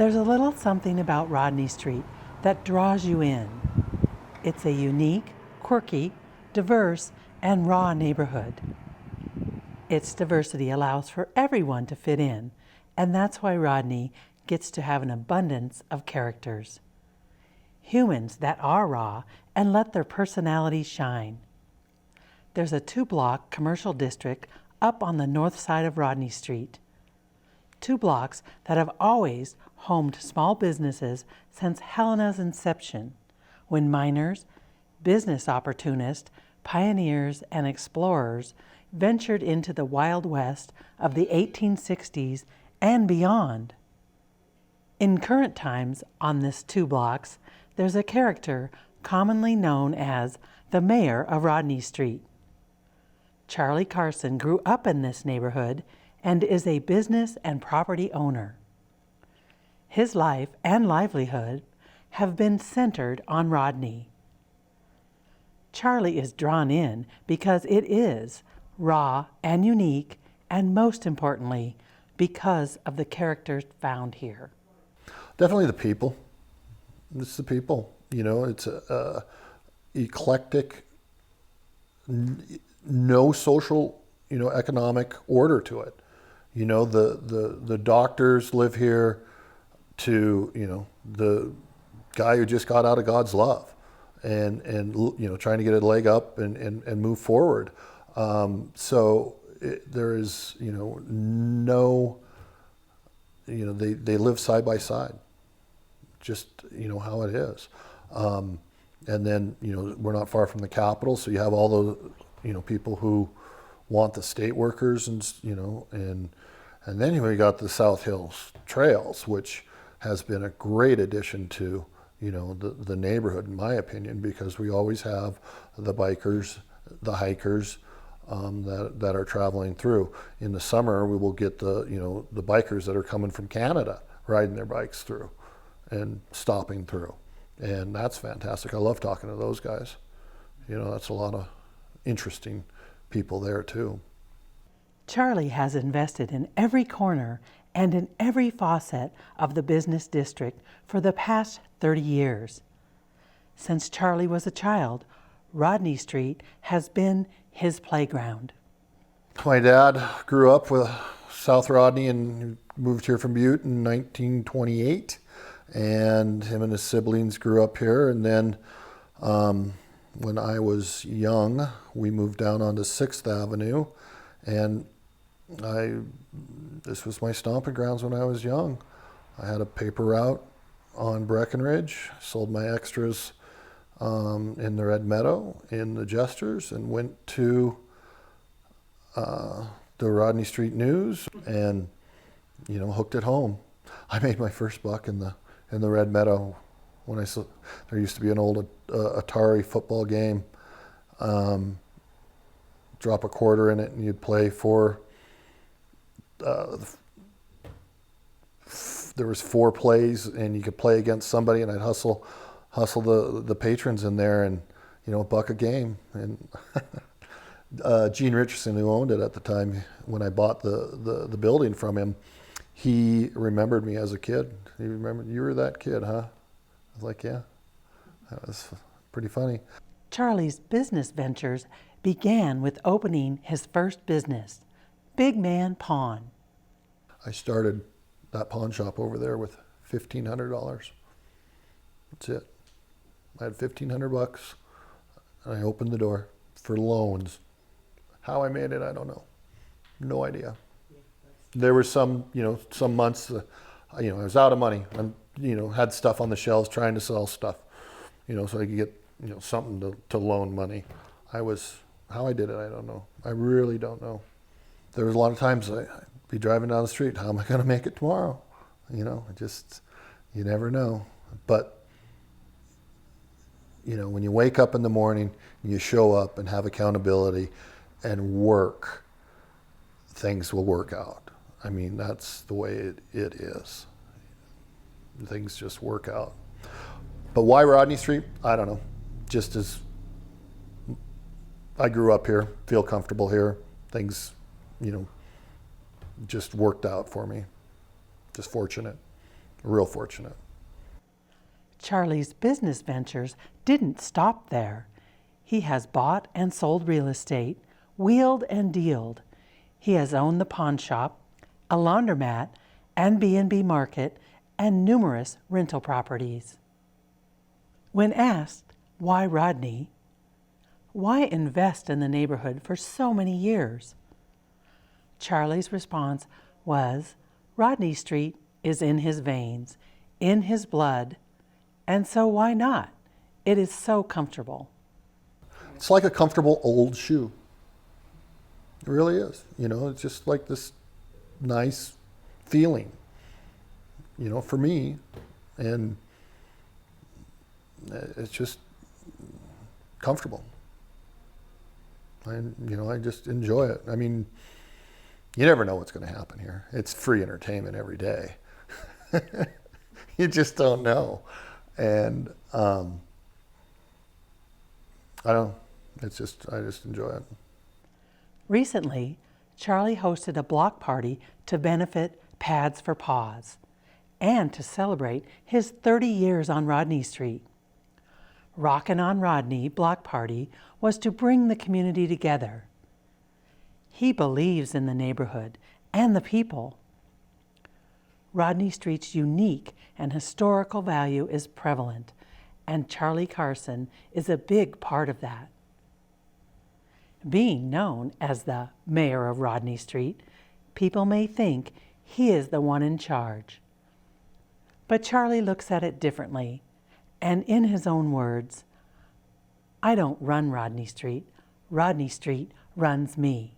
There's a little something about Rodney Street that draws you in. It's a unique, quirky, diverse, and raw neighborhood. Its diversity allows for everyone to fit in, and that's why Rodney gets to have an abundance of characters. Humans that are raw and let their personalities shine. There's a 2-block commercial district up on the north side of Rodney Street. 2 blocks that have always homed small businesses since Helena's inception, when miners, business opportunists, pioneers, and explorers ventured into the Wild West of the 1860s and beyond. In current times, on this 2 blocks, there's a character commonly known as the mayor of Rodney Street. Charlie Carson grew up in this neighborhood and is a business and property owner. His life and livelihood have been centered on Rodney. Charlie is drawn in because it is raw and unique, and most importantly, because of the characters found here. Definitely the people. It's the people. You know, it's a eclectic, no social, economic order to it. You know, the doctors live here to, the guy who just got out of God's love and trying to get a leg up and move forward. There is, no, they live side by side, just, how it is. And then, we're not far from the Capitol, so you have all those, people who want the state workers and then you got the South Hills Trails, which has been a great addition to, the neighborhood, in my opinion, because we always have the bikers, the hikers, that are traveling through. In the summer, we will get the bikers that are coming from Canada riding their bikes through and stopping through. And that's fantastic. I love talking to those guys. That's a lot of interesting people there too. Charlie has invested in every corner and in every facet of the business district for the past 30 years. Since Charlie was a child, Rodney Street has been his playground. My dad grew up with South Rodney and moved here from Butte in 1928. And him and his siblings grew up here. And then when I was young, we moved down onto 6th Avenue. And this was my stomping grounds when I was young. I had a paper route on Breckenridge, sold my extras in the Red Meadow, in the Jesters, and went to the Rodney Street News and, hooked it home. I made my first buck in the Red Meadow when there used to be an old Atari football game. Drop a quarter in it and you'd play for, there was 4 plays and you could play against somebody, and I'd hustle the patrons in there and, a buck a game. And Gene Richardson, who owned it at the time when I bought the building from him, he remembered me as a kid. He remembered, "You were that kid, huh?" I was like, "Yeah." That was pretty funny. Charlie's business ventures began with opening his first business, Big Man Pawn. I started that pawn shop over there with $1,500. That's it. I had $1,500 and I opened the door for loans. How I made it, I don't know. No idea. There were some months, I was out of money. I, had stuff on the shelves trying to sell stuff, so I could get, something to loan money. How I did it, I don't know. I really don't know. There was a lot of times I'd be driving down the street. How am I going to make it tomorrow? You never know. But, when you wake up in the morning, and you show up and have accountability and work, things will work out. I mean, that's the way it is. Things just work out. But why Rodney Street? I don't know. Just as I grew up here, feel comfortable here, things, just worked out for me. Just fortunate. Real fortunate. Charlie's business ventures didn't stop there. He has bought and sold real estate, wheeled and dealed. He has owned the pawn shop, a laundromat, and B&B market, and numerous rental properties. When asked, why Rodney? Why invest in the neighborhood for so many years? Charlie's response was, Rodney Street is in his veins, in his blood, and so why not? It is so comfortable. It's like a comfortable old shoe. It really is. You know, it's just like this nice feeling, you know, for me. And it's just comfortable. I just enjoy it. I mean, you never know what's going to happen here. It's free entertainment every day. You just don't know. And I just enjoy it. Recently, Charlie hosted a block party to benefit Pads for Paws and to celebrate his 30 years on Rodney Street. Rockin' on Rodney block party was to bring the community together. He believes in the neighborhood and the people. Rodney Street's unique and historical value is prevalent, and Charlie Carson is a big part of that. Being known as the mayor of Rodney Street, people may think he is the one in charge. But Charlie looks at it differently, and in his own words, I don't run Rodney Street runs me.